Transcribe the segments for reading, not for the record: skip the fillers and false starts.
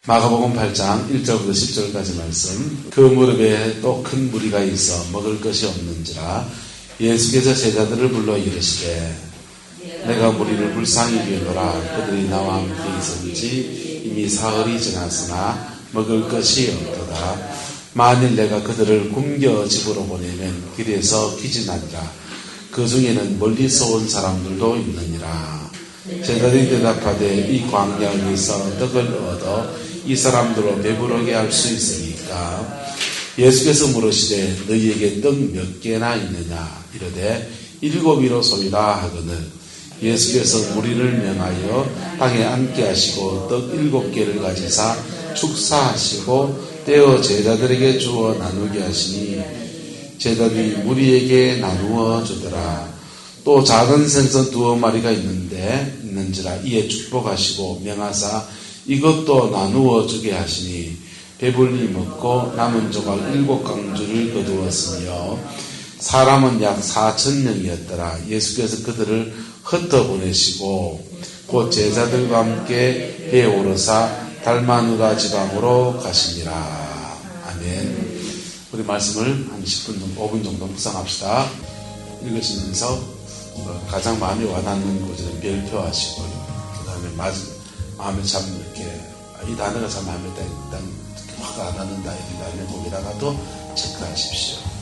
마가복음 8장 1절부터 10절까지 말씀. 그 무렵에 또 큰 무리가 있어 먹을 것이 없는지라 예수께서 제자들을 불러 이르시되 내가 무리를 불쌍히 여기노라. 그들이 나와 함께 있었는지 이미 사흘이 지났으나 먹을 것이 없도다. 만일 내가 그들을 굶겨 집으로 보내면 길에서 기진하리라. 그 중에는 멀리서 온 사람들도 있느니라. 제자들이 대답하되 이 광야에서 떡을 얻어 이 사람들로 배부르게 할 수 있으니까. 예수께서 물으시되 너희에게 떡 몇 개나 있느냐. 이르되 7이로소이다 하거늘. 예수께서 무리를 명하여 땅에 앉게 하시고 떡 7개를 가지사 축사하시고 떼어 제자들에게 주어 나누게 하시니 제자들이 무리에게 나누어 주더라. 또 작은 생선 2마리가 있는지라 이에 축복하시고 명하사 이것도 나누어 주게 하시니 배불리 먹고 남은 조각 7강주를 거두었으며 사람은 약 4,000명이었더라. 예수께서 그들을 흩어 보내시고 곧 제자들과 함께 배에 오르사 달마누다 지방으로 가시니라. 아멘. 우리 말씀을 한 10분 정도, 5분 정도 묵상합시다. 읽으시면서 가장 마음에 와닿는 구절은 별표하시고요. 그 다음에 마음에 참 이렇게 이 단어가 참 마음에 일단 화가 안 나는다 이런 다음에 거기다가도 체크하십시오.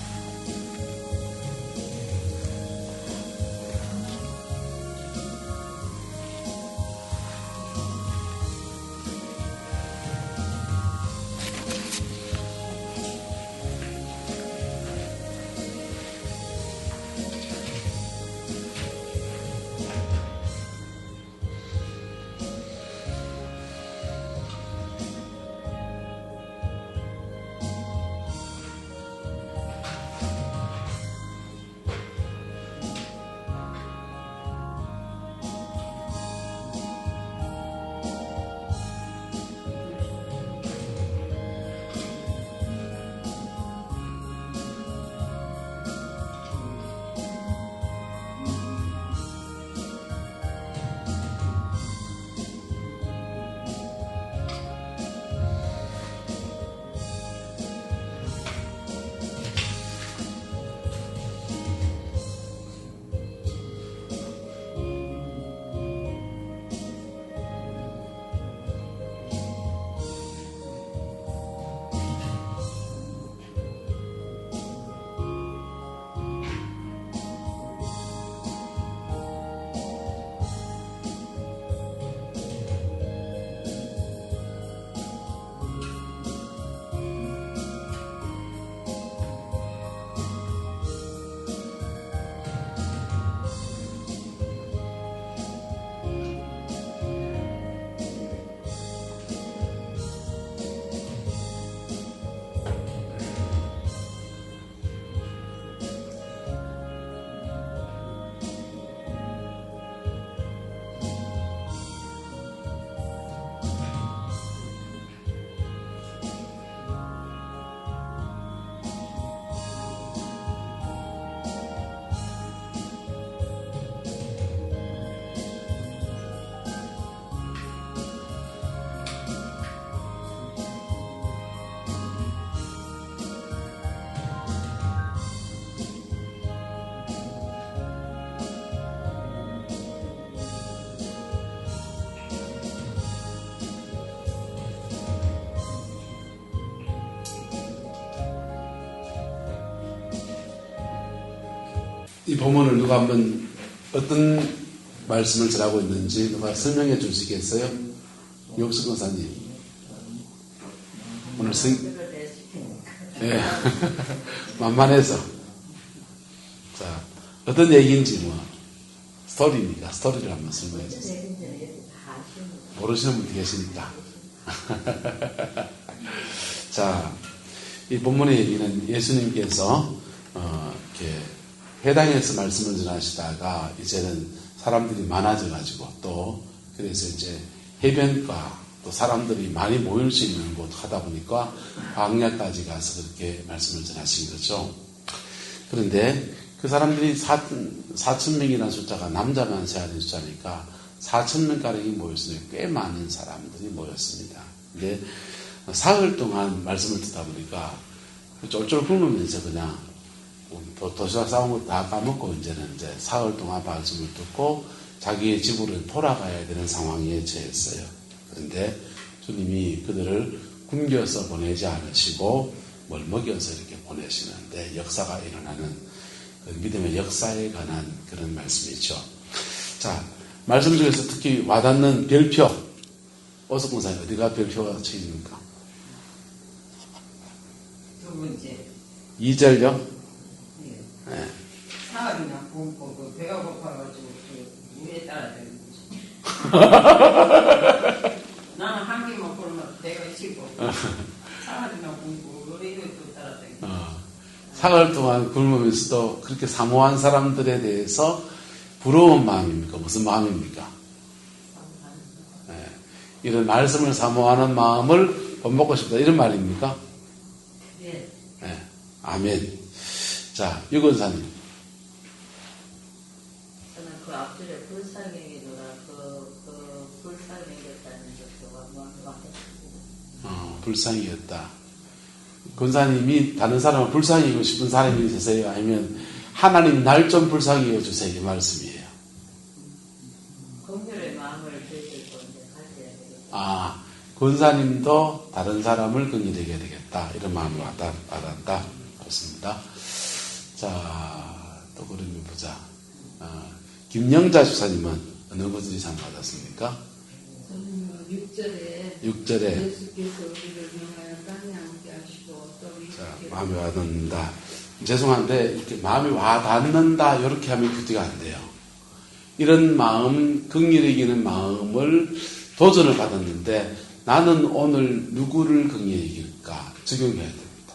이 본문을 누가 한번 어떤 말씀을 전하고 있는지 누가 설명해 주시겠어요? 육수 권사님. 오늘 네. 만만해서. 자, 어떤 얘기인지 스토리입니까? 스토리를 한번 설명해 주세요. 모르시는 분이 계시니까. 자, 이 본문의 얘기는 예수님께서 이렇게 회당에서 말씀을 전하시다가 이제는 사람들이 많아져가지고 또 그래서 이제 해변가 또 사람들이 많이 모일 수 있는 곳 하다 보니까 광야까지 가서 그렇게 말씀을 전하신 거죠. 그런데 그 사람들이 4,000명이라는 숫자가 남자만 세하는 숫자니까 4,000명가량이 모였으니 꽤 많은 사람들이 모였습니다. 근데 사흘 동안 말씀을 듣다 보니까 쫄쫄 굶으면서 그냥 도시락 싸운 거 다 까먹고 이제는 이제 사흘 동안 말씀을 듣고 자기의 집으로 돌아가야 되는 상황에 처했어요. 그런데 주님이 그들을 굶겨서 보내지 않으시고 뭘 먹여서 이렇게 보내시는데 역사가 일어나는 그 믿음의 역사에 관한 그런 말씀이죠. 자, 말씀 중에서 특히 와닿는 별표, 오석 권사님 어디가 별표가 치입니까? 두 번째. 2절요? 네. 네. 사흘이나 굶고 그 배가 고파가지고 그 물에 따라다니는 나는 한 개만 굶으면 배가 치고 사흘이나 굶고 물에 또 따라다니고. 사흘 동안 굶으면서도 그렇게 사모한 사람들에 대해서 부러운 마음입니까? 무슨 마음입니까? 네. 이런 말씀을 사모하는 마음을 본받고 싶다 이런 말입니까? 네. 네. 아멘. 자, 유건사님. 저는 그 앞줄에 불쌍행이더라 불쌍행이었다는 것도 완벽했습니다. 불쌍이었다. 권사님이 다른 사람을 불쌍히 싶은 사람이 있으세요? 아니면 하나님 날 좀 불쌍히 해주세요? 이 말씀이에요. 공혈의 마음을 드실 건데 가져야 되겠다. 권사님도 다른 사람을 긍휼하게 되겠다. 이런 마음을 받았다. 그렇습니다. 자, 또 그러면 보자. 김영자 집사님은 어느 것들이 상 받았습니까? 저는 6절에 6절에 예수께서 우리를 명하여 땅에 앉게 하시고 또 자, 마음이 와닿는다. 죄송한데 이렇게 마음이 와닿는다 이렇게 하면 큐티가 안 돼요. 이런 마음, 긍휼히 여기는 마음을 도전을 받았는데 나는 오늘 누구를 긍휼히 여길까 적용해야 됩니다.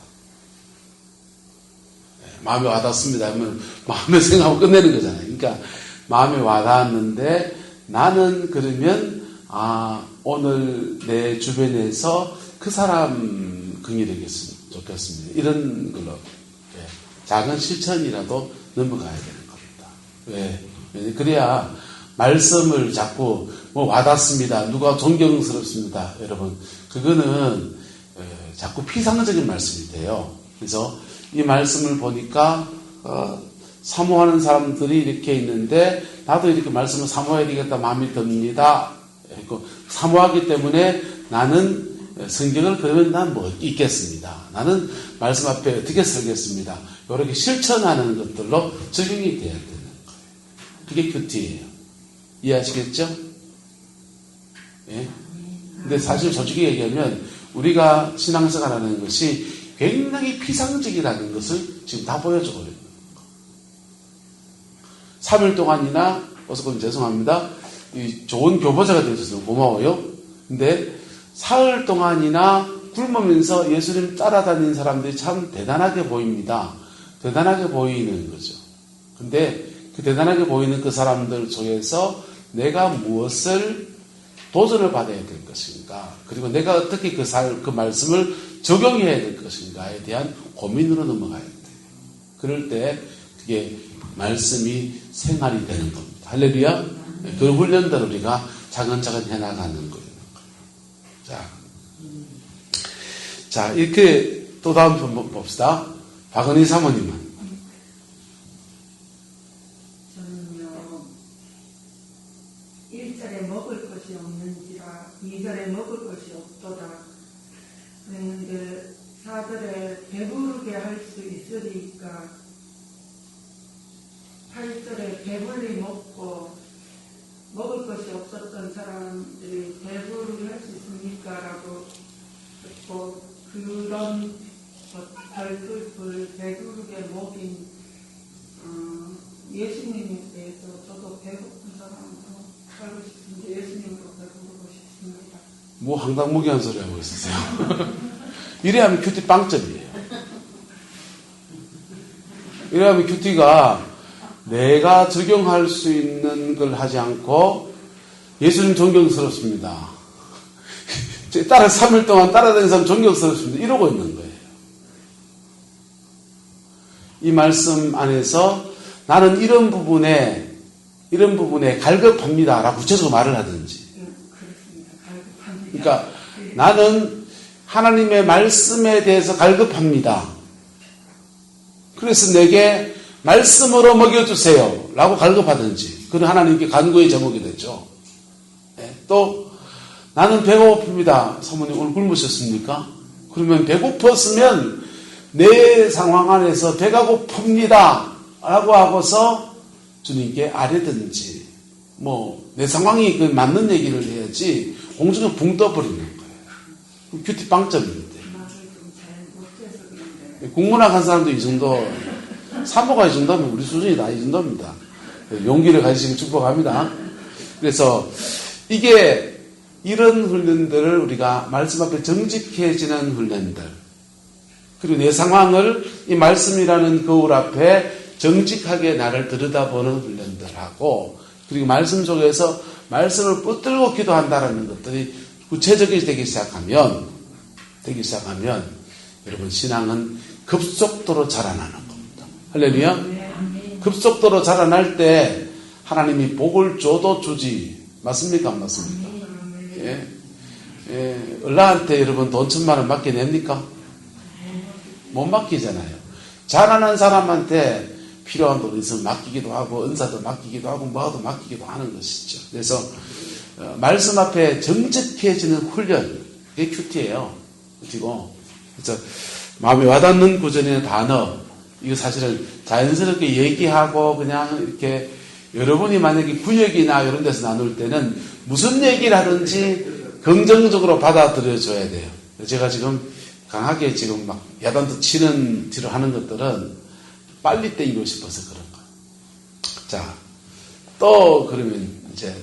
네, 마음이 와닿습니다 하면 마음의 생각하고 끝내는 거잖아요. 그러니까 마음이 와닿았는데 나는 그러면 오늘 내 주변에서 그 사람 긍휼히 여겼으면 좋겠습니다. 이런 걸로 작은 실천이라도 넘어가야 되는 겁니다. 왜? 그래야 말씀을 자꾸 와닿습니다. 누가 존경스럽습니다. 여러분, 그거는 자꾸 피상적인 말씀이 돼요. 그래서 이 말씀을 보니까 사모하는 사람들이 이렇게 있는데 나도 이렇게 말씀을 사모해야 되겠다 마음이 듭니다. 사모하기 때문에 나는 성경을 그러면 난 뭐 읽겠습니다. 나는 말씀 앞에 어떻게 설겠습니다. 이렇게 실천하는 것들로 적용이 돼야 되는 거예요. 그게 큐티예요. 이해하시겠죠? 예? 근데 사실 솔직히 얘기하면 우리가 신앙생활하는 것이 굉장히 피상적이라는 것을 지금 다 보여주고 있는 거예요. 3일 동안이나 어서건 죄송합니다. 좋은 교보자가 되어서 고마워요. 근데 사흘 동안이나 굶으면서 예수님 따라다니는 사람들이 참 대단하게 보입니다. 대단하게 보이는 거죠. 근데 그 대단하게 보이는 그 사람들 속에서 내가 무엇을 도전을 받아야 될 것인가, 그리고 내가 어떻게 그 말씀을 적용해야 될 것인가에 대한 고민으로 넘어가야 돼요. 그럴 때 그게 말씀이 생활이 되는 겁니다. 할렐루야. 그 훈련들 우리가 차근차근 해나가는 거예요. 자, 이렇게 또 다음 편 봅시다. 박은희 사모님은? 저는요 1절에 먹을 것이 없는지라 2절에 먹을 것이 없도다 그랬는데 4절에 배부르게 할 수 있으리까 8절에 배불리 먹고 먹을 것이 없었던 사람들이 배부르게 할 수 있습니까? 라고 듣고 그런 별을 배부르게 먹인 예수님에 대해서 저도 배고픈 사람으로 살고 싶은데 예수님으로 배부르고 싶습니다. 뭐 황당무계한 소리 하고 있으세요? 이래야면 큐티 빵점이에요. 이래야면 큐티가 내가 적용할 수 있는 걸 하지 않고 예수님 존경스럽습니다. 3일 동안 따라다니는 사람 존경스럽습니다. 이러고 있는 거예요. 이 말씀 안에서 나는 이런 부분에 갈급합니다. 라고 구체적으로 말을 하든지. 그렇습니다. 갈급합니다. 그러니까 나는 하나님의 말씀에 대해서 갈급합니다. 그래서 내게 말씀으로 먹여주세요 라고 갈급하든지, 그건 하나님께 간구의 제목이 되죠. 또 나는 배가 고픕니다. 사모님 오늘 굶으셨습니까? 그러면 배고팠으면 내 상황 안에서 배가 고픕니다 라고 하고서 주님께 아뢰든지, 내 상황이 맞는 얘기를 해야지 공중에 붕 떠버리는 거예요. 큐티 빵점인데. 국문학 한 사람도 이 정도, 사모가 이 정도면 우리 수준이 다 이 정도입니다. 용기를 가지시고 축복합니다. 그래서 이런 훈련들을 우리가 말씀 앞에 정직해지는 훈련들, 그리고 내 상황을 이 말씀이라는 거울 앞에 정직하게 나를 들여다보는 훈련들하고, 그리고 말씀 속에서 말씀을 붙들고 기도한다는 것들이 구체적이 되기 시작하면 여러분 신앙은 급속도로 자라나는 겁니다. 할렐루야. 급속도로 자라날 때 하나님이 복을 줘도 주지, 맞습니까? 안 맞습니까? 얼라한테 여러분 돈 1,000,000원 맡겨냅니까? 못 맡기잖아요. 자라난 사람한테 필요한 돈이 있으면 맡기기도 하고, 은사도 맡기기도 하고, 뭐도 맡기기도 하는 것이죠. 그래서 말씀 앞에 정직해지는 훈련, 그게 큐티예요. 그리고 그래서 마음에 와닿는 구절의 단어, 이거 사실은 자연스럽게 얘기하고 그냥 이렇게, 여러분이 만약에 구역이나 이런 데서 나눌 때는 무슨 얘기를 하든지 긍정적으로 받아들여줘야 돼요. 제가 지금 강하게 지금 막 야단도 치는 뒤로 하는 것들은 빨리 땡기고 싶어서 그런 거예요. 자, 또 그러면 이제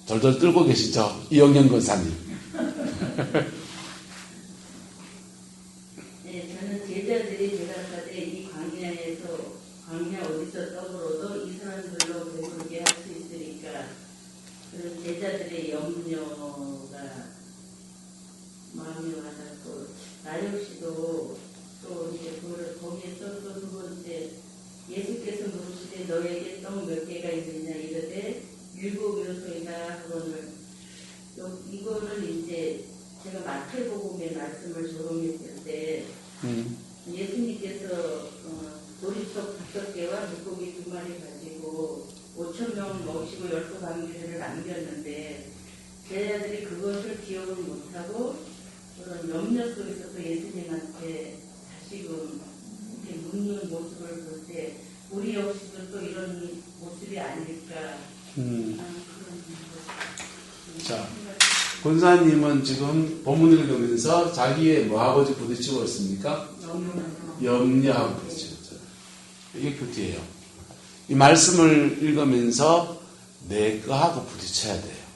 돌돌 떨고 계시죠? 이영현 권사님. 네, 저는 제자들이 제가 아까 이 광야 어디서 떠들어도 이 사람들로 배부르게 할 수 있으니까, 그런 제자들의 염려가 마음에 와닿고, 나 역시도 또 이제 거기에 또 두 번째, 예수께서 물으시되 너에게 떡 몇 개가 있느냐 이르되 7 요소이다 하거늘, 이거를 이제 제가 마태복음의 말씀을 적용했을 때 예수님께서 보리떡 5개와 물고기 2마리 가지고 5,000명 먹이시고 10개 방주를 남겼는데, 제자들이 그것을 기억을 못하고 그런 염려 속에서도 예수님한테 다시금 이렇게 묻는 모습을 볼 때, 우리 역시도 또 이런 모습이 아닐까 하는 그런 자, 권사님은 지금 본문을 읽으면서 자기의 뭐하고 부딪히고 있습니까? 염려하고 부딪히고 있어요. 이게 큐티예요. 이 말씀을 읽으면서 내 거하고 부딪혀야 돼요.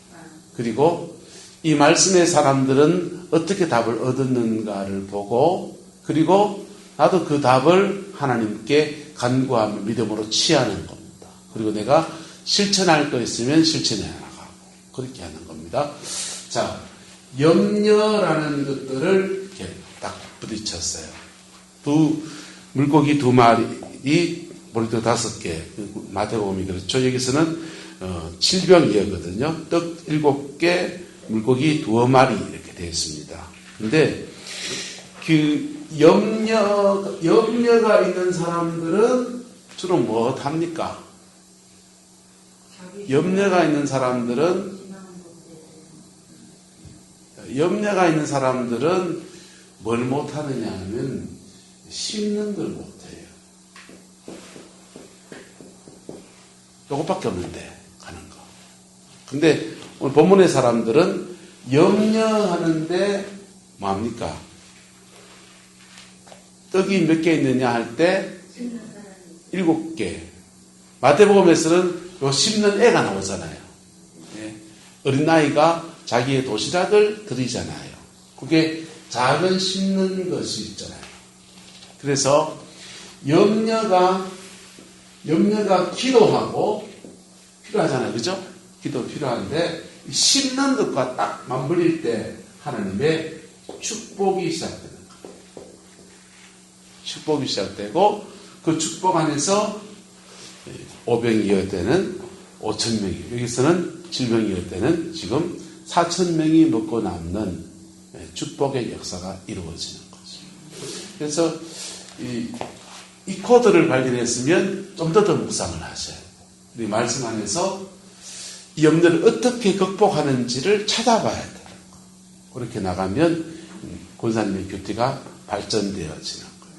그리고 이 말씀의 사람들은 어떻게 답을 얻었는가를 보고, 그리고 나도 그 답을 하나님께 간구하며 믿음으로 취하는 겁니다. 그리고 내가 실천할 거 있으면 실천해 나가고, 그렇게 하는 겁니다. 자, 염려라는 것들을 이렇게 딱 부딪혔어요. 물고기 2마리, 보리떡 5개, 마태복음이 그렇죠. 여기서는 질병이었거든요. 떡 7개, 물고기 2마리 이렇게 되어 있습니다. 근데 그 염려가 있는 사람들은 주로 뭐 합니까? 염려가 있는 사람들은 뭘 못하느냐 하면 씹는 걸 못해요. 요것밖에 없는데 가는 거. 근데 오늘 본문의 사람들은 염려하는데 뭐합니까? 떡이 몇 개 있느냐 할 때 7개. 마태복음에서는 요 씹는 애가 나오잖아요. 예. 어린아이가 자기의 도시락을 드리잖아요. 그게 작은 씹는 것이 있잖아요. 그래서 염려가 기도하고 필요하잖아요. 그죠? 기도 필요한데 씹는 것과 딱 맞물릴 때 하나님의 축복이 시작되는 거예요. 축복이 시작되고 그 축복 안에서 5병이어야 되는 5,000명이, 여기서는 질병이어야 되는 지금 4,000명이 먹고 남는 축복의 역사가 이루어지는 거죠. 그래서 이 코드를 발견했으면 좀 더 묵상을 하셔야 돼요. 우리 말씀 안에서 이 염려를 어떻게 극복하는지를 찾아봐야 돼요. 그렇게 나가면 권사님의 큐티가 발전되어지는 거예요.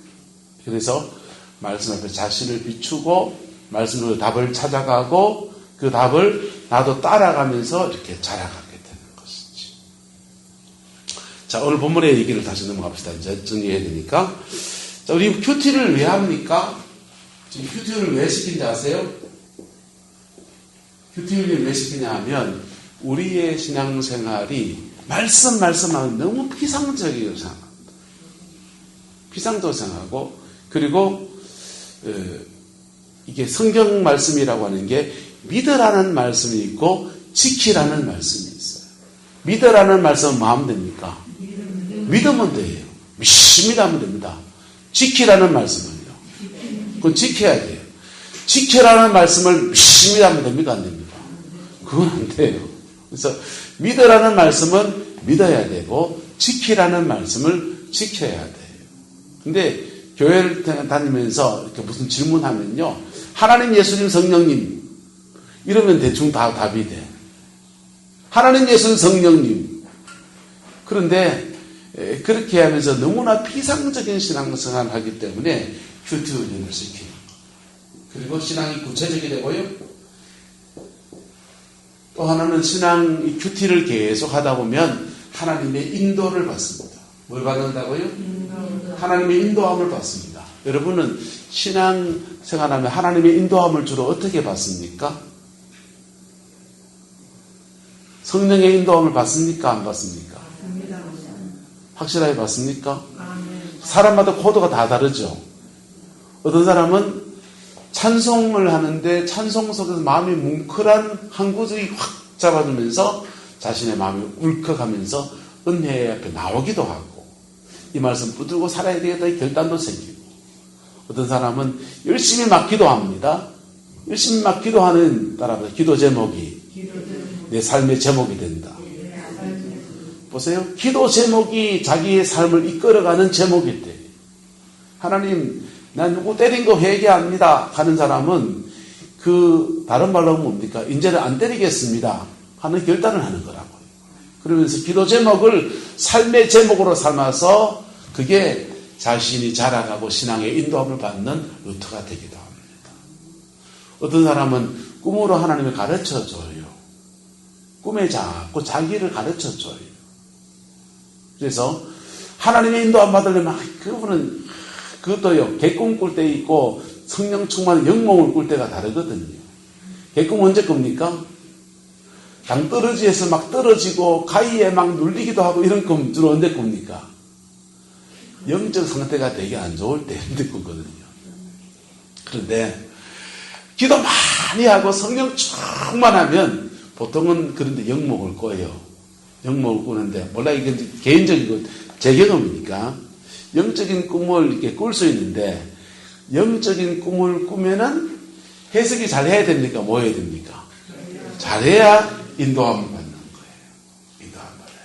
그래서 말씀 앞에 자신을 비추고 말씀으로 답을 찾아가고 그 답을 나도 따라가면서 이렇게 자라가게 되는 것이지. 자, 오늘 본문의 얘기를 다시 넘어갑시다. 이제 정리해야 되니까. 자, 우리 큐티를 왜 합니까? 지금 큐티를 왜 시킨지 아세요? 큐티를 왜 시키냐 하면 우리의 신앙생활이 말씀하면 너무 피상적이라고 생각합니다. 피상적으로 생각하고 그리고 이게 성경 말씀이라고 하는 게 믿으라는 말씀이 있고 지키라는 말씀이 있어요. 믿으라는 말씀은 뭐 하면 됩니까? 믿으면 돼요. 믿습니다 하면 됩니다. 지키라는 말씀은요. 그건 지켜야 돼요. 지켜라는 말씀을 믿습니다 하면 됩니까? 안 됩니까? 그건 안 돼요. 그래서 믿으라는 말씀은 믿어야 되고 지키라는 말씀을 지켜야 돼요. 근데 교회를 다니면서 이렇게 무슨 질문하면요. 하나님, 예수님, 성령님 이러면 대충 다 답이 돼. 하나님, 예수님, 성령님. 그런데 그렇게 하면서 너무나 피상적인 신앙생활을 하기 때문에 큐티 훈련을 시키는 거예요. 그리고 신앙이 구체적이 되고요. 또 하나는 신앙 이 큐티를 계속 하다 보면 하나님의 인도를 받습니다. 뭘 받는다고요? 하나님의 인도함을 받습니다. 여러분은 신앙 생활하면 하나님의 인도함을 주로 어떻게 받습니까? 성령의 인도함을 받습니까? 안 받습니까? 확실하게 받습니까? 사람마다 코드가 다 다르죠. 어떤 사람은 찬송을 하는데 찬송 속에서 마음이 뭉클한 한 구절이 확 잡아주면서 자신의 마음이 울컥하면서 은혜 앞에 나오기도 하고 이 말씀 붙들고 살아야 되겠다 이 결단도 생기고 어떤 사람은 열심히 막 기도합니다. 열심히 막 기도하는 따라서 기도 제목이 내 삶의 제목이 된다. 보세요. 기도 제목이 자기의 삶을 이끌어가는 제목일 때 하나님 난 누구 때린 거 회개합니다 하는 사람은 그 다른 말로 하면 뭡니까? 이제는 안 때리겠습니다 하는 결단을 하는 거라고요. 그러면서 기도 제목을 삶의 제목으로 삼아서 그게 자신이 자라가고 신앙의 인도함을 받는 루트가 되기도 합니다. 어떤 사람은 꿈으로 하나님을 가르쳐줘요. 꿈에 자꾸 자기를 가르쳐줘요. 그래서 하나님의 인도함 받으려면 그분은 그것도요. 개꿈 꿀 때 있고 성령 충만한 영몽을 꿀 때가 다르거든요. 개꿈 언제 꿉니까? 당떨어지에서 막 떨어지고 가위에 막 눌리기도 하고 이런 꿈 주로 언제 꿉니까? 영적 상태가 되게 안 좋을 때 꾸거든요. 그런데 기도 많이 하고 성령 충만하면 보통은 그런데 영몽을 꿔요. 영몽을 꾸는데 몰라 이게 개인적이고 제 경험이니까 영적인 꿈을 이렇게 꿀 수 있는데 영적인 꿈을 꾸면은 해석이 잘 해야 됩니까? 뭐 해야 됩니까? 잘해야 인도함을 받는 거예요. 인도함 받아요.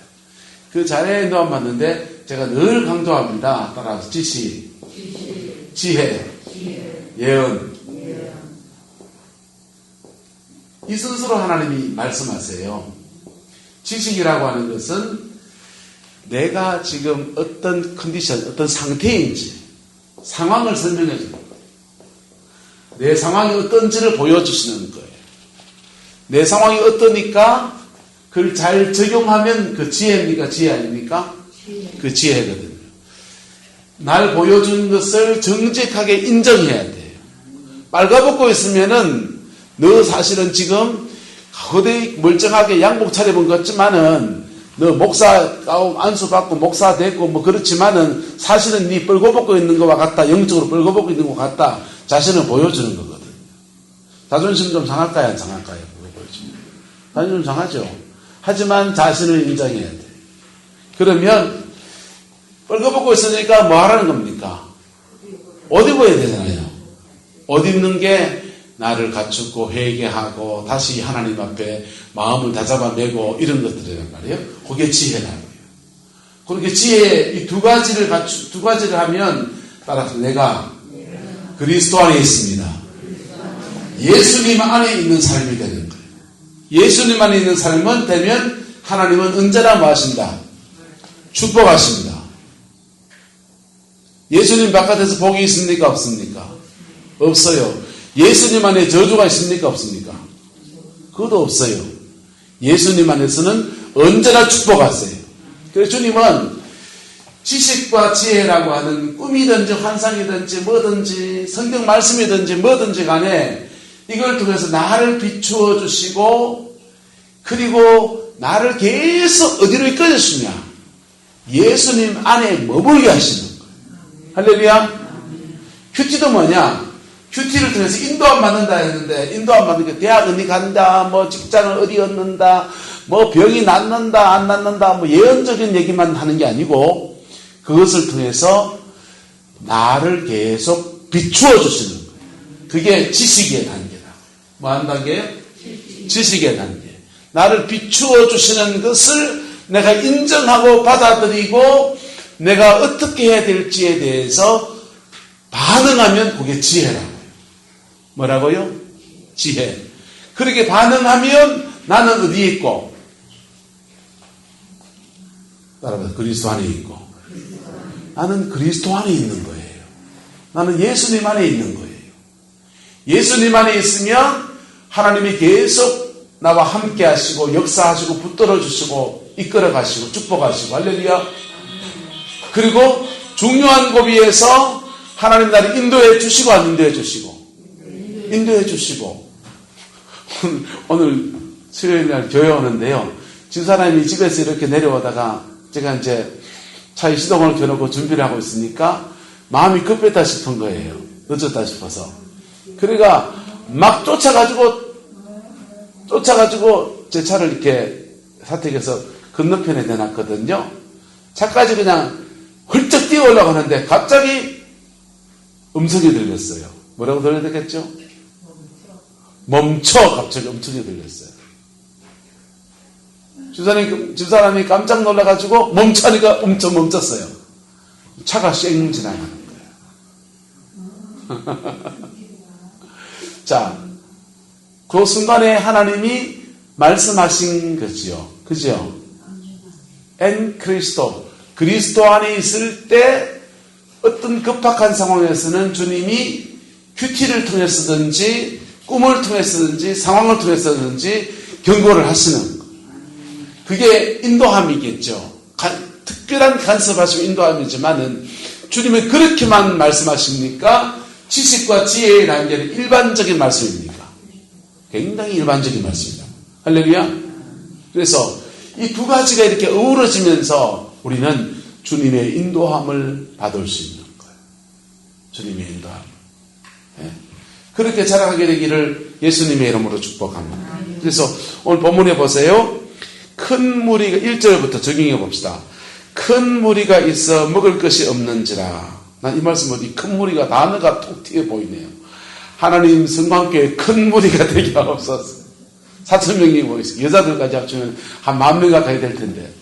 그 잘해야 인도함 받는데 제가 늘 강조합니다. 따라서 지시, 지혜, 예언. 이 순서로 하나님이 말씀하세요. 지식이라고 하는 것은 내가 지금 어떤 컨디션, 어떤 상태인지 상황을 설명해 주는 거예요. 내 상황이 어떤지를 보여주시는 거예요. 내 상황이 어떠니까 그걸 잘 적용하면 그 지혜입니까? 지혜 아닙니까? 그 지혜거든요. 날 보여준 것을 정직하게 인정해야 돼요. 빨가벗고 있으면은 너 사실은 지금 거대히 멀쩡하게 양복 차려본 것 같지만은 너 목사 안수 받고 목사 됐고 뭐 그렇지만은 사실은 네 뻘거벗고 있는 것과 같다. 영적으로 뻘거벗고 있는 것 같다. 자신을 보여주는 거거든요. 자존심 좀 상할까요? 안 상할까요? 그거 보여주면. 자존심 상하죠. 하지만 자신을 인정해야 돼. 그러면 뻘거벗고 있으니까 뭐 하라는 겁니까? 옷 입어야 되잖아요. 옷 입는 게 나를 갖추고 회개하고 다시 하나님 앞에 마음을 다잡아내고 이런 것들이란 말이에요. 그게 지혜라고요. 그렇게 지혜 이 두 가지를 하면 따라서 내가 그리스도 안에 있습니다. 예수님 안에 있는 삶이 되는 거예요. 예수님 안에 있는 삶은 되면 하나님은 언제나 뭐 하신다? 축복하십니다. 예수님 바깥에서 복이 있습니까? 없습니까? 없어요. 예수님 안에 저주가 있습니까? 없습니까? 그것도 없어요. 예수님 안에서는 언제나 축복하세요. 그래서 주님은 지식과 지혜라고 하는 꿈이든지 환상이든지 뭐든지 성경 말씀이든지 뭐든지 간에 이걸 통해서 나를 비추어 주시고 그리고 나를 계속 어디로 이끌어 주시냐? 예수님 안에 머물게 하시는 거예요. 할렐루야. 큐티도 뭐냐? 큐티를 통해서 인도 안 받는다 했는데 인도 안 받는 게 대학 어디 간다, 뭐 직장을 어디 얻는다, 뭐 병이 낫는다 안 낫는다, 뭐 예언적인 얘기만 하는 게 아니고 그것을 통해서 나를 계속 비추어 주시는 거예요. 그게 지식의 단계다. 뭐 하는 단계예요? 지식의 단계. 나를 비추어 주시는 것을 내가 인정하고 받아들이고 내가 어떻게 해야 될지에 대해서 반응하면 그게 지혜라고요. 뭐라고요? 지혜. 그렇게 반응하면 나는 어디에 있고? 따라서 그리스도 안에 있고. 나는 그리스도 안에 있는 거예요. 나는 예수님 안에 있는 거예요. 예수님 안에 있으면 하나님이 계속 나와 함께 하시고 역사하시고 붙들어 주시고 이끌어 가시고 축복하시고 할렐루야. 그리고 중요한 고비에서 하나님 나를 인도해 주시고 안 인도해 주시고 인도해 주시고 오늘 수요일 날 교회 오는데요. 집사람이 집에서 이렇게 내려오다가 제가 이제 차에 시동을 켜놓고 준비를 하고 있으니까 마음이 급했다 싶은 거예요. 늦었다 싶어서. 그러니까 막 쫓아가지고 제 차를 이렇게 사택에서 건너편에 내놨거든요. 차까지 그냥 훌쩍 뛰어 올라가는데 갑자기 음성이 들렸어요. 뭐라고 들렸겠죠? 멈춰! 갑자기 음성이 들렸어요. 집사람이 깜짝 놀라가지고 멈춰하니까 엄청 멈췄어요. 차가 쌩 지나가는 거예요. 자, 그 순간에 하나님이 말씀하신 거지요. 그죠? 엔 그리스도. 그리스도 안에 있을 때 어떤 급박한 상황에서는 주님이 큐티를 통해서든지 꿈을 통해서든지 상황을 통해서든지 경고를 하시는 거예요. 그게 인도함이겠죠. 특별한 간섭하시고 인도함이지만은 주님은 그렇게만 말씀하십니까? 지식과 지혜의 단계는 일반적인 말씀입니까? 굉장히 일반적인 말씀입니다. 할렐루야. 그래서 이 두 가지가 이렇게 어우러지면서 우리는 주님의 인도함을 받을 수 있는 거예요. 주님의 인도함. 네. 그렇게 자라가게 되기를 예수님의 이름으로 축복합니다. 그래서 오늘 본문에 보세요. 큰 무리가 1절부터 적용해 봅시다. 큰 무리가 있어 먹을 것이 없는지라. 난 이 말씀 보니 큰 무리가 단어가 톡 튀어 보이네요. 하나님 성광교회 큰 무리가 되게 없었어요. 4,000명이 뭐 있어요. 여자들까지 합치면 한 10,000명 가까이 될 텐데.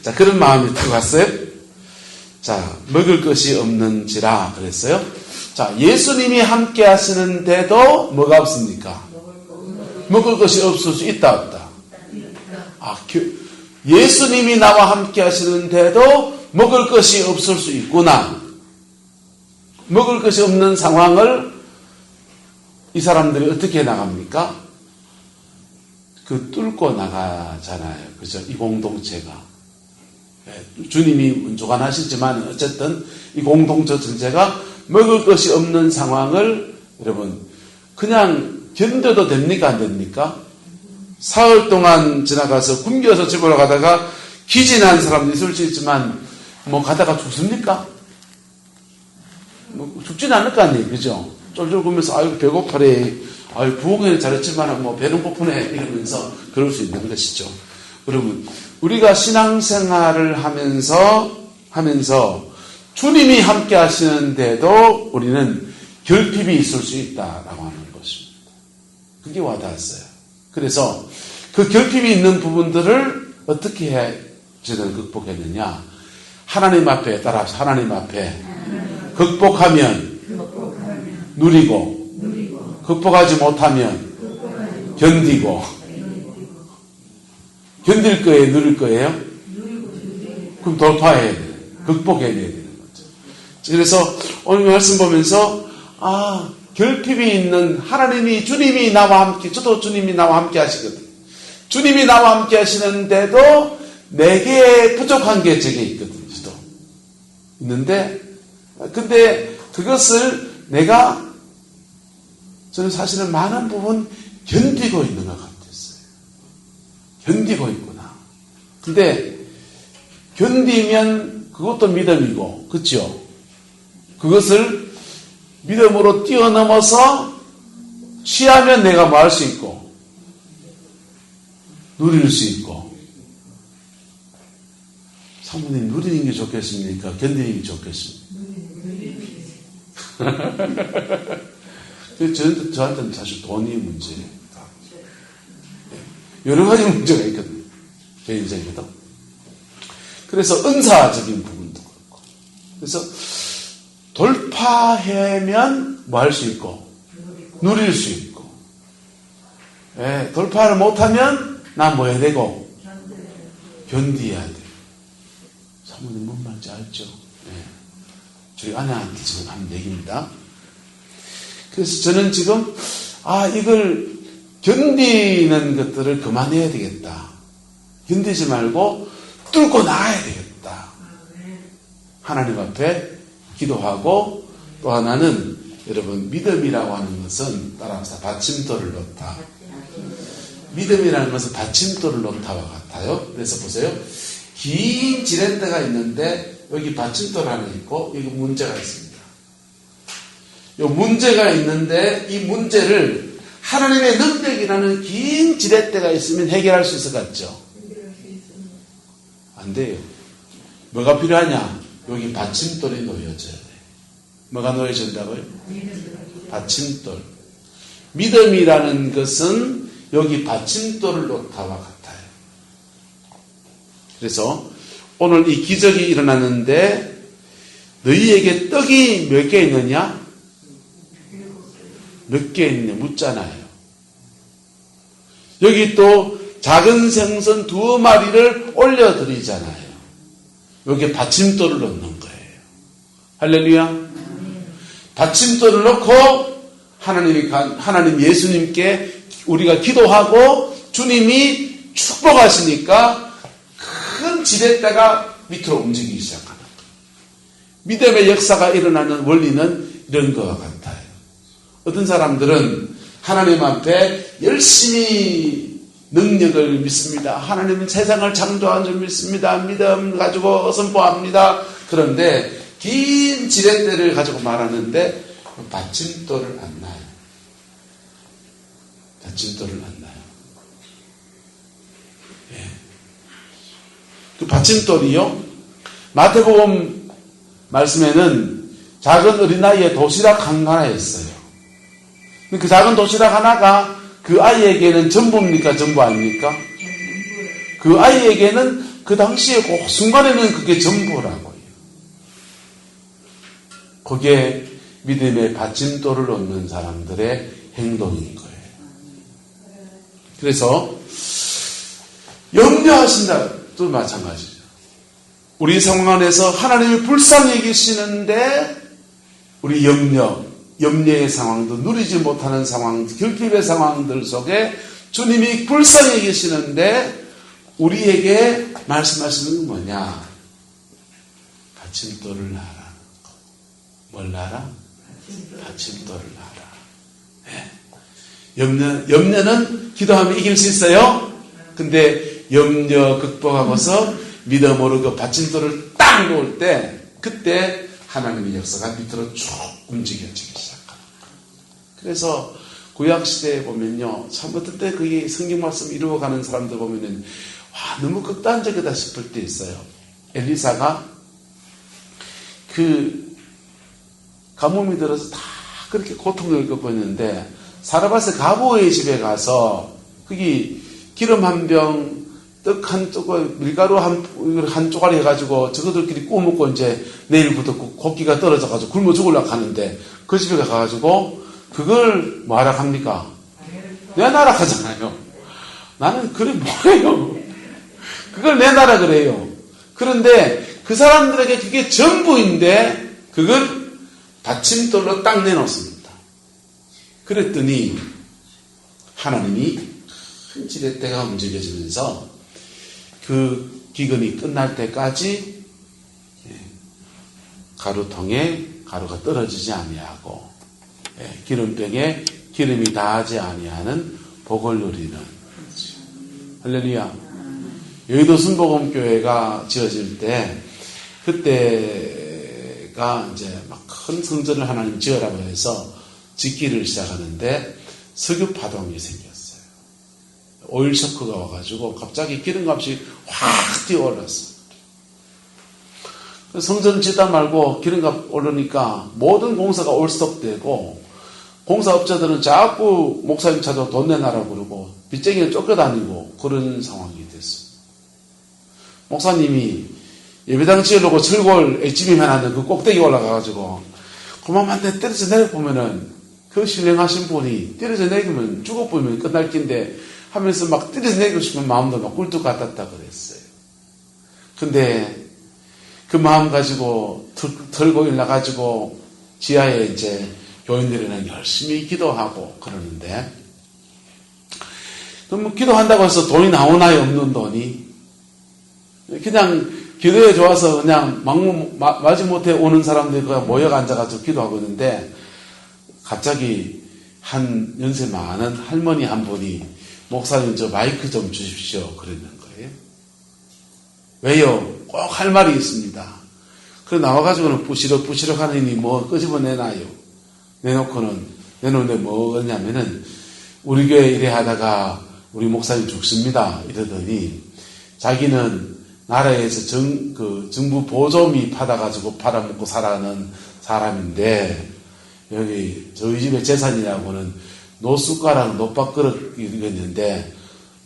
자, 그런 마음이 딱 왔어요. 자, 먹을 것이 없는지라 그랬어요. 자, 예수님이 함께 하시는데도 뭐가 없습니까? 먹을 것이 없을 수 있다, 없다? 예수님이 나와 함께 하시는데도 먹을 것이 없을 수 있구나. 먹을 것이 없는 상황을 이 사람들이 어떻게 나갑니까? 뚫고 나가잖아요. 그죠? 이 공동체가. 주님이 주관하시지만 어쨌든 이 공동체 전체가 먹을 것이 없는 상황을 여러분 그냥 견뎌도 됩니까? 안 됩니까? 사흘 동안 지나가서 굶겨서 집으로 가다가 기진한 사람도 있을 수 있지만 뭐 가다가 죽습니까? 뭐 죽지는 않을 거 아니에요. 그죠? 쫄쫄 굶으면서 아유 배고파래. 아유 부엌에는 잘했지만 뭐 배는 고프네 이러면서 그럴 수 있는 것이죠. 여러분 우리가 신앙생활을 하면서 주님이 함께 하시는데도 우리는 결핍이 있을 수 있다라고 하는 것입니다. 그게 와닿았어요. 그래서 그 결핍이 있는 부분들을 어떻게 제대로 극복했느냐? 하나님 앞에, 따라서 하나님 앞에 극복하면 누리고, 극복하지 못하면 견디고. 견딜 거예요? 누릴 거예요? 그럼 돌파해야 돼요. 극복해야 되는 거죠. 그래서 오늘 말씀 보면서 결핍이 있는 하나님이, 주님이 나와 함께, 저도 주님이 나와 함께 하시거든. 주님이 나와 함께 하시는데도 내게 부족한 게 제게 있거든. 저도 있는데, 근데 그것을 저는 사실은 많은 부분 견디고 있는 것 같았어요. 견디고 있구나. 근데 견디면 그것도 믿음이고, 그렇죠? 그것을 믿음으로 뛰어넘어서 취하면 내가 뭐 할 수 있고 누릴 수 있고. 사모님, 누리는 게 좋겠습니까? 견디는 게 좋겠습니까? 저한테는 사실 돈이 문제예요. 여러 가지 문제가 있거든요. 제 인생에도. 그래서 은사적인 부분도 그렇고. 그래서 돌파하면 뭐 할 수 있고 누릴 수 있고. 돌파를 못하면 난 뭐 해야 되고 견디어야 돼요. 사모님 뭔 말인지 알죠? 저희 아내한테 지금 하는 얘기입니다. 그래서 저는 지금 이걸 견디는 것들을 그만해야 되겠다. 견디지 말고 뚫고 나가야 되겠다. 하나님 앞에 기도하고, 또 하나는 여러분, 믿음이라고 하는 것은 따라합시다. 받침돌을 놓다. 믿음이라는 것은 받침돌을 놓다와 같아요. 그래서 보세요. 긴 지렛대가 있는데 여기 받침돌 하나 있고 여기 문제가 있습니다. 이 문제가 있는데 이 문제를 하나님의 능력이라는 긴 지렛대가 있으면 해결할 수 있을 것 같죠? 안 돼요. 뭐가 필요하냐? 여기 받침돌이 놓여져야 돼. 뭐가 놓여진다고요? 받침돌. 믿음이라는 것은 여기 받침돌을 놓다와 같아요. 그래서 오늘 이 기적이 일어났는데 너희에게 떡이 몇 개 있느냐? 몇 개 있느냐? 묻잖아요. 여기 또 작은 생선 2마리를 올려드리잖아요. 여기에 받침돌을 놓는 거예요. 할렐루야. 받침돌을 놓고 하나님 예수님께 우리가 기도하고 주님이 축복하시니까 큰 지렛대가 밑으로 움직이기 시작하는 거예요. 믿음의 역사가 일어나는 원리는 이런 것과 같아요. 어떤 사람들은 하나님 앞에 열심히 능력을 믿습니다. 하나님은 세상을 창조한 줄 믿습니다. 믿음 가지고 선포합니다. 그런데 긴 지렛대를 가지고 말하는데 받침돌을 안 놔요. 받침돌을 안 놔요. 그 받침돌이요, 마태복음 말씀에는 작은 어린아이의 도시락 한 하나 있어요. 그 작은 도시락 하나가 그 아이에게는 전부입니까? 전부 아닙니까? 그 아이에게는 그 당시에 그 순간에는 그게 전부라고요. 그게 믿음의 받침돌을 놓는 사람들의 행동인 거예요. 그래서 염려하신다도 마찬가지죠. 우리 상황 안에서 하나님이 불쌍히 계시는데 우리 염려의 상황도, 누리지 못하는 상황, 결핍의 상황들 속에 주님이 불쌍히 계시는데 우리에게 말씀하시는 건 뭐냐? 받침돌을 놔라. 뭘 놔라? 받침돌을 놔라. 염려는 기도하면 이길 수 있어요. 근데 염려 극복하고서 믿음으로 그 받침돌을 딱 놓을 때, 그때 하나님의 역사가 밑으로 쭉 움직여지기 시작합니다. 그래서 구약시대에 보면요, 참 어떨 때 그게 성경 말씀 이루어가는 사람들 보면은 너무 극단적이다 싶을 때 있어요. 엘리사가 그 가뭄이 들어서 다 그렇게 고통을 겪고 있는데 사르밧의 가보의 집에 가서 거기 기름 한 병, 떡 한 조각, 밀가루 한 쪼가리 해가지고 저거들끼리 구워 먹고 이제 내일부터 고기가 떨어져가지고 굶어 죽으려고 하는데 그 집에 가가지고 그걸 뭐하라 합니까? 내놔라 하잖아요. 나는 그래 뭐예요? 그걸 내놔라 그래요. 그런데 그 사람들에게 그게 전부인데 그걸 받침돌로 딱 내놓습니다. 그랬더니 하나님이 큰 지렛대가 움직여지면서 그 기근이 끝날 때까지 가루통에 가루가 떨어지지 아니하고 기름병에 기름이 닿지 아니하는 복을 누리는. 할렐루야. 여의도 순복음교회가 지어질 때 그때가 이제 막 큰 성전을 하나님 지으라고 해서 짓기를 시작하는데 석유 파동이 생겼어요. 오일 쇼크가 와가지고 갑자기 기름값이 확 뛰어올랐어요. 성전 짓다 말고 기름값 오르니까 모든 공사가 올스톱되고 공사업자들은 자꾸 목사님 찾아 돈 내놔라고 그러고 빚쟁이는 쫓겨다니고 그런 상황이 됐어요. 목사님이 예배당 지으려고 철골 HBM 해놨는데 그 꼭대기 올라가가지고 그만한테 떨어져 내려보면은 그 신령하신 분이 떨어져 내리면 죽어보면 끝날 긴데 하면서 막 떨어져 내리고 싶은 마음도 막 꿀뚝 같았다 그랬어요. 근데 그 마음 가지고 털고 일나가지고 지하에 이제 교인들이랑 열심히 기도하고 그러는데 그럼 기도한다고 해서 돈이 나오나요? 없는 돈이? 그냥 기도에 좋아서 그냥 마지못해 오는 사람들이 그냥 모여 앉아가지고 기도하고 있는데 갑자기 한 연세 많은 할머니 한 분이 목사님 저 마이크 좀 주십시오 그러는 거예요. 왜요? 꼭 할 말이 있습니다. 그래 나와가지고는 부시럭부시럭 하느니 뭐 끄집어내놔요. 내놓는데 뭐냐면은 우리 교회 이래 하다가 우리 목사님 죽습니다 이러더니 자기는 나라에서 정부 보조미 받아가지고 팔아먹고 살아가는 사람인데 여기 저희 집의 재산이라고는 노숟가락 노밥그릇이겠는데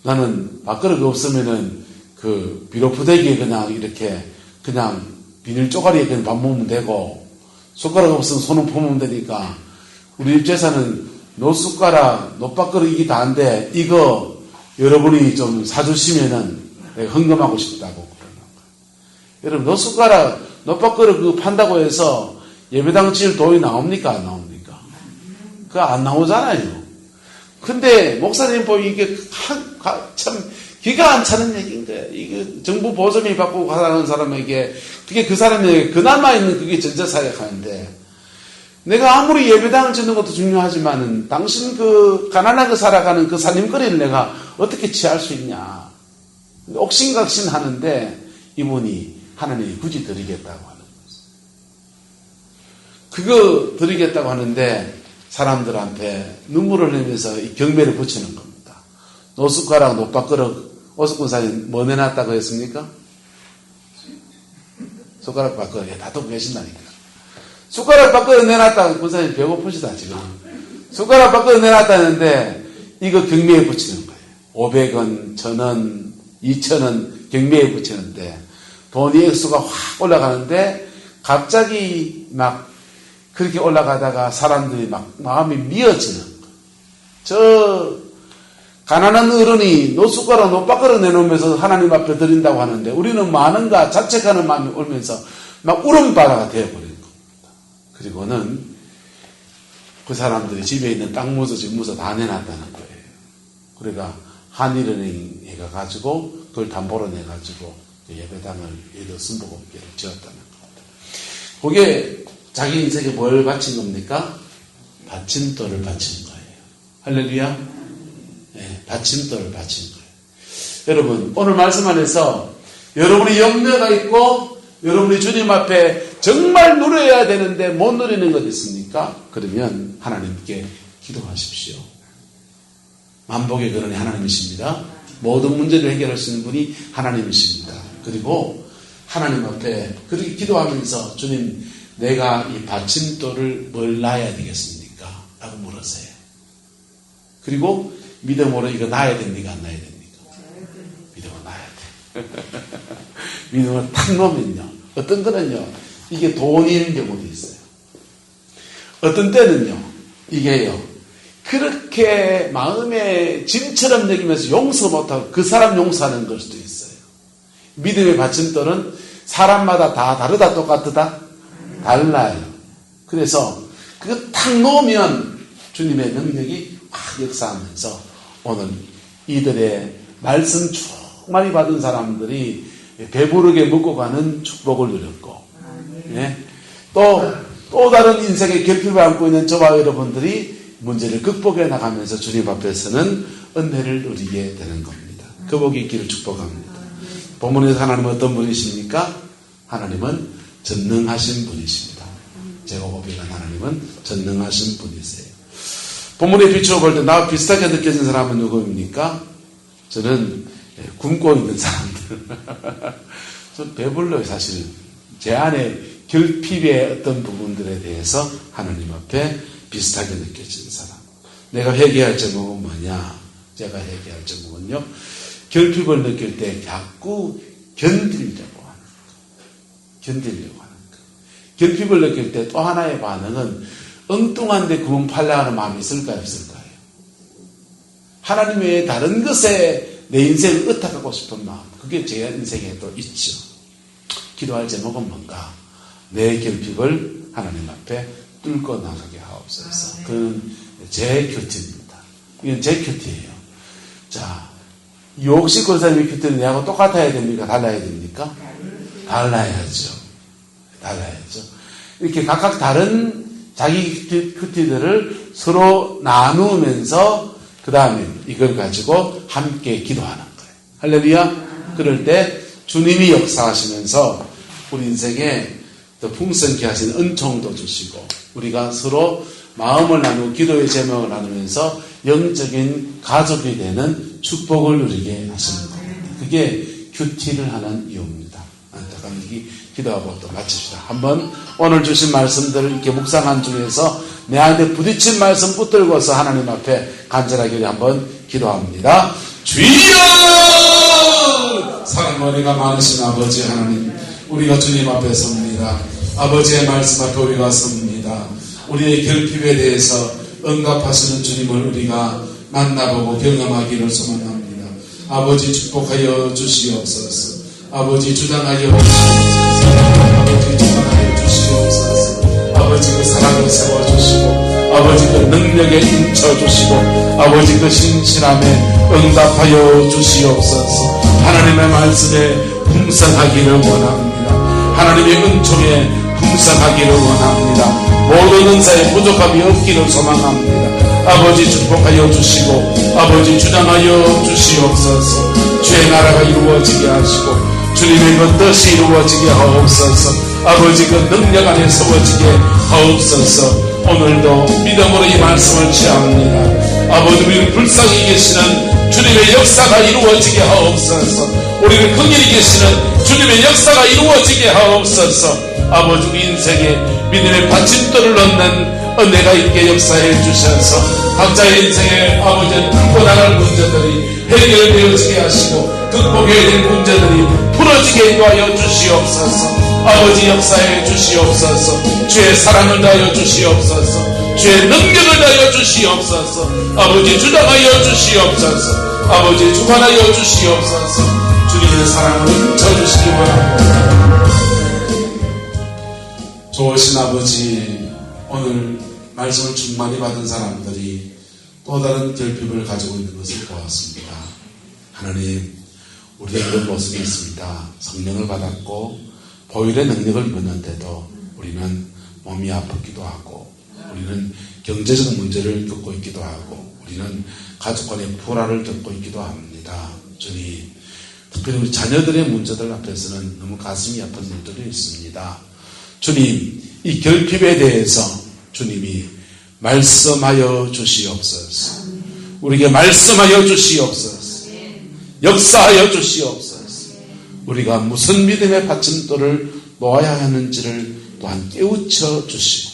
나는 밥그릇이 없으면은 그 비료푸대기에 그냥 이렇게 그냥 비닐 쪼가리에 그냥 밥 먹으면 되고 숟가락 없으면 손은 품으면 되니까 우리 집 재산은 노숟가락 노밥그릇 이게 다인데 이거 여러분이 좀 사주시면은 내가 헌금하고 싶다고 그러는 거예요. 여러분 노숟가락 노밥그릇 그거 판다고 해서 예배당 지을 돈이 나옵니까 안 나옵니까? 그거 안 나오잖아요. 근데 목사님 보기 이게 참 기가 안 차는 얘기인 거예요. 이게 정부 보조미 받고 가는 사람에게 그게 그 사람에게 그나마 있는 그게 전자사역하는데 내가 아무리 예배당을 짓는 것도 중요하지만은 당신 그 가난하게 살아가는 그 살림거리를 내가 어떻게 취할 수 있냐. 옥신각신 하는데 이분이 하나님이 굳이 드리겠다고 하는 거죠. 그거 드리겠다고 하는데 사람들한테 눈물을 흘리면서 이 경배를 붙이는 겁니다. 노숟가락 노밥그릇 오숙군사님 뭐 내놨다고 했습니까? 숟가락 밥그릇 다투고 계신다니까. 숟가락 밥그릇 내놨다고 군사님 배고프시다 지금. 숟가락 밥그릇 내놨다는데 이거 경매에 붙이는 거예요. 500원, 1000원, 2000원 경매에 붙이는데 돈이 액수가 확 올라가는데 갑자기 막 그렇게 올라가다가 사람들이 막 마음이 미어지는 거예요. 저 가난한 어른이 노숟가락 노밥그릇 내놓으면서 하나님 앞에 드린다고 하는데 우리는 많은가 자책하는 마음이 울면서 막 울음바다가 되어버린 겁니다. 그리고는 그 사람들이 집에 있는 땅 무서 집 무서 다 내놨다는 거예요. 그러니까 한일은행에 가가지고 그걸 담보로 내가지고 예배당을 예도 순복음교회를 지었다는 겁니다. 그게 자기 인생에 뭘 바친 겁니까? 받침돌을 바친 거예요. 할렐루야. 네, 받침돌을 바친 거예요. 여러분 오늘 말씀 안에서 여러분이 염려가 있고 여러분이 주님 앞에 정말 누려야 되는데 못 누리는 것 있습니까? 그러면 하나님께 기도하십시오. 만복의 근원이 하나님이십니다. 모든 문제를 해결하시는 분이 하나님이십니다. 그리고 하나님 앞에 그렇게 기도하면서 주님 내가 이 받침돌을 뭘 놔야 되겠습니까? 라고 물으세요. 그리고 믿음으로 이거 놔야 됩니까? 안 놔야 됩니까? 믿음으로 놔야 돼. 믿음을 탁 놓으면요. 어떤 거는요. 이게 돈인 경우도 있어요. 어떤 때는요. 이게요. 그렇게 마음에 짐처럼 여기면서 용서 못하고 그 사람 용서하는 걸 수도 있어요. 믿음의 받침돌은 사람마다 다 다르다 똑같다? 달라요. 그래서 그거 탁 놓으면 주님의 능력이 확 역사하면서 오늘 이들의 말씀 충만히 받은 사람들이 배부르게 먹고 가는 축복을 누렸고, 예? 또 다른 인생의 결핍을 안고 있는 저와 여러분들이 문제를 극복해 나가면서 주님 앞에서는 은혜를 누리게 되는 겁니다. 그 복이 있기를 축복합니다. 본문에서 하나님은 어떤 분이십니까? 하나님은 전능하신 분이십니다. 제호법이라는 하나님은 전능하신 분이세요. 본문에 비추어 볼 때 나와 비슷하게 느껴진 사람은 누구입니까? 저는 굶고 있는 사람들. 좀 배불러요, 사실. 제 안에 결핍의 어떤 부분들에 대해서 하나님 앞에 비슷하게 느껴지는 사람. 내가 회개할 제목은 뭐냐? 제가 회개할 제목은요. 결핍을 느낄 때 자꾸 견디려고 하는 거. 견디려고 하는 거. 결핍을 느낄 때 또 하나의 반응은 엉뚱한데 구멍 팔려 하는 마음이 있을까요? 없을까요? 하나님 외에 다른 것에 내 인생을 의탁하고 싶은 마음. 그게 제 인생에 또 있죠. 기도할 제목은 뭔가? 내 결핍을 하나님 앞에 뚫고 나가게 하옵소서. 그건 제 큐티입니다. 이건 제 큐티예요. 자, 혹시 그 사람의 큐티는 내하고 똑같아야 됩니까? 달라야 됩니까? 달라야죠. 이렇게 각각 다른 자기 큐티들을 서로 나누면서 그 다음에 이걸 가지고 함께 기도하는 거예요. 할렐루야. 그럴 때 주님이 역사하시면서 우리 인생에 더 풍성케 하신 은총도 주시고 우리가 서로 마음을 나누고 기도의 제목을 나누면서 영적인 가족이 되는 축복을 누리게 하시는 겁니다. 그게 큐티를 하는 이유입니다. 안타깝게 기도하고 또 마칩시다. 한번 오늘 주신 말씀들을 이렇게 묵상한 중에서 내한테 부딪힌 말씀 붙들고서 하나님 앞에 간절하게 우리 한번 기도합니다. 주여! 사랑 은혜가 많으신 아버지 하나님, 우리가 주님 앞에 섭니다. 아버지의 말씀 앞에 우리가 섭니다. 우리의 결핍에 대해서 응답하시는 주님을 우리가 만나보고 경험하기를 소망합니다. 아버지 축복하여 주시옵소서. 아버지 주장하여 주시옵소서. 아버지 주장하여 주시옵소서. 아버지 그 사랑을 세워주시고 아버지 그 능력에 인쳐주시고 아버지 그 신실함에 응답하여 주시옵소서. 하나님의 말씀에 풍성하기를 원합니다. 하나님의 은총에 풍성하기를 원합니다. 모든 은사에 부족함이 없기를 소망합니다. 아버지 축복하여 주시고 아버지 주장하여 주시옵소서. 주의 나라가 이루어지게 하시고 주님의 그 뜻이 이루어지게 하옵소서. 아버지 그 능력 안에 서워지게 하옵소서. 오늘도 믿음으로 이 말씀을 취합니다. 아버지 우리를 불쌍히 계시는 주님의 역사가 이루어지게 하옵소서. 우리를 긍휼히 계시는 주님의 역사가 이루어지게 하옵소서. 아버지 우리 인생에 믿음의 받침돌을 얻는 은혜가 있게 역사해 주셔서 각자의 인생에 아버지는 풀고 나갈 문제들이 해결되어지게 하시고 극복해야 될 문제들이 풀어지게 인도하여 주시옵소서. 아버지 역사해 주시옵소서. 주의 사랑을 다하여 주시옵소서. 주의 능력을 다하여 주시옵소서. 아버지 주장하여 주시옵소서. 아버지 주관하여 주시옵소서. 주님의 사랑을 훔쳐주시기 바랍니다. 좋으신 아버지, 오늘 말씀을 충만히 받은 사람들이 또 다른 결핍을 가지고 있는 것을 보았습니다. 하나님, 우리의 그런 모습이 있습니다. 성령을 받았고 보혈의 능력을 입었는데도 우리는 몸이 아프기도 하고 우리는 경제적 문제를 겪고 있기도 하고 우리는 가족 간의 불화를 겪고 있기도 합니다. 주님, 특별히 우리 자녀들의 문제들 앞에서는 너무 가슴이 아픈 일들이 있습니다. 주님, 이 결핍에 대해서 주님이 말씀하여 주시옵소서. 우리에게 말씀하여 주시옵소서. 역사하여 주시옵소서. 우리가 무슨 믿음의 받침돌을 놓아야 하는지를 또한 깨우쳐 주시고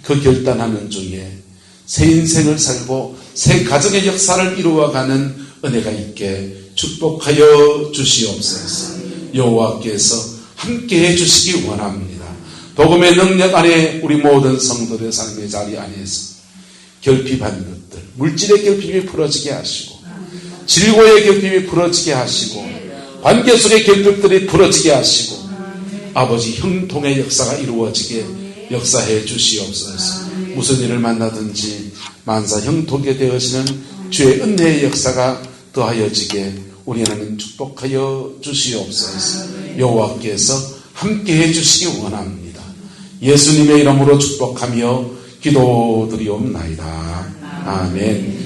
그 결단하는 중에 새 인생을 살고 새 가정의 역사를 이루어가는 은혜가 있게 축복하여 주시옵소서. 여호와께서 함께해 주시기 원합니다. 복음의 능력 안에 우리 모든 성도들의 삶의 자리 안에서 결핍한 것들, 물질의 결핍이 풀어지게 하시고 질고의 결핍이 풀어지게 하시고 관계 속의 결핍들이 풀어지게 하시고 아버지 형통의 역사가 이루어지게 역사해 주시옵소서. 무슨 일을 만나든지 만사 형통에 되어지는 주의 은혜의 역사가 더하여지게 우리 하나님 축복하여 주시옵소서. 여호와께서 함께해 주시기 원합니다. 예수님의 이름으로 축복하며 기도드리옵나이다. 아멘.